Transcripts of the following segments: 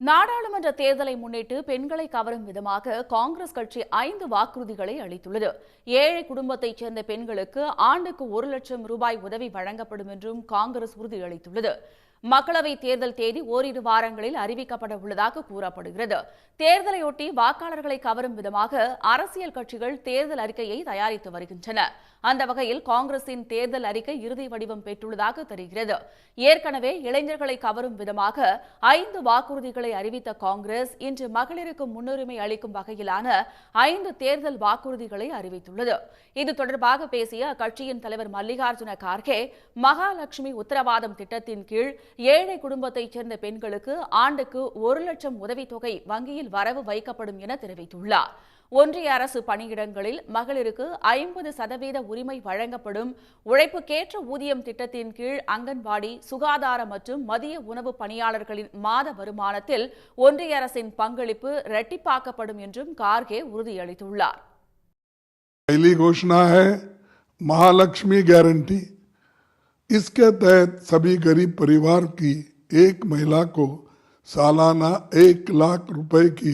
நாடாளுமன்ற தேர்தலை முன்னிட்டு பெண்களை கவரும் விதமாக காங்கிரஸ் கட்சி 5 வாக்குறுதிகளை அளித்துள்ளது. ஏழை குடும்பத்தைச் சேர்ந்த பெண்களுக்கு ஆண்டுக்கு 1 லட்சம் ரூபாய் உதவி வழங்கப்படும் என்றும் காங்கிரஸ் உறுதியளித்துள்ளது. மக்களவைத் தேர்தல் தேதி ஓரிரு வாரங்களில் அறிவிக்கப்பட உள்ளதாக கூறப்படுகிறது. தேர்தலையொட்டி வாக்காளர்களை கவரும் விதமாக அரசியல் கட்சிகள் தேர்தல் அறிக்கையை தயாரித்து வருகின்றன. அந்த வகையில் காங்கிரசின் தேர்தல் அறிக்கை இறுதி வடிவம் பெற்றுள்ளதாக தெரிகிறது. ஏற்கனவே இளைஞர்களை கவரும் விதமாக 5 வாக்குறுதிகளை அறிவித்த காங்கிரஸ் இன்று மகளிருக்கு முன்னுரிமை அளிக்கும் வகையிலான 5 தேர்தல் வாக்குறுதிகளை அறிவித்துள்ளது. இது தொடர்பாக பேசிய அக்கட்சியின் தலைவர் மல்லிகார்ஜுன கார்கே, மகாலட்சுமி உத்தரவாதம் திட்டத்தின் கீழ் ஏழை குடும்பத்தைச் சேர்ந்த பெண்களுக்கு ஆண்டுக்கு 1 லட்சம் உதவித்தொகை வங்கியில் வரவு வைக்கப்படும் என தெரிவித்துள்ளார். ஒன்றிய அரசு பணியிடங்களில் மகளிருக்கு 50% உரிமை வழங்கப்படும். உழைப்புக்கேற்ற ஊதியம் திட்டத்தின் கீழ் அங்கன்வாடி, சுகாதார மற்றும் மதிய உணவு பணியாளர்களின் மாத வருமானத்தில் ஒன்றிய அரசின் பங்களிப்பு இரட்டிப்பாக்கப்படும் என்றும் கார்கே உறுதியளித்துள்ளார். पहली घोषणा है महालक्ष्मी गारंटी। इसके तहत सभी गरीब परिवार की एक महिला को सालाना 1 लाख रुपए की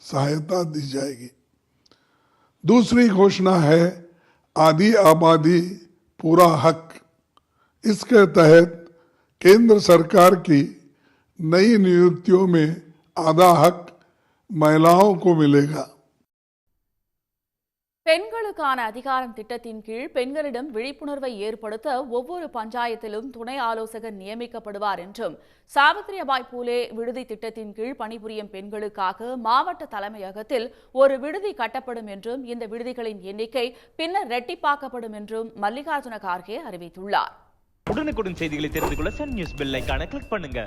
सहायता दी जाएगी। दूसरी घोषणा है आधी आबादी पूरा हक। इसके तहत केंद्र सरकार की नई नियुक्तियों में आधा हक महिलाओं को मिलेगा। பெண்களுக்கான அதிகாரம் திட்டத்தின் கீழ் பெண்களிடம் விழிப்புணர்வை ஏற்படுத்த ஒவ்வொரு பஞ்சாயத்திலும் துணை ஆலோசகர் நியமிக்கப்படுவார் என்றும், சாவித்ரிபாய் பூலே விடுதி திட்டத்தின் கீழ் பணிபுரியும் பெண்களுக்காக மாவட்ட தலைமையகத்தில் ஒரு விடுதி கட்டப்படும் என்றும், இந்த விடுதிகளின் எண்ணிக்கை பின்னர் இரட்டிப்பாக்கப்படும் என்றும் மல்லிகார்ஜுன கார்கே அறிவித்துள்ளார். உடனுக்குடன் செய்திகளை தெரிந்து கொள்ள சன் நியூஸ் பெல் ஐகானை கிளிக் பண்ணுங்க.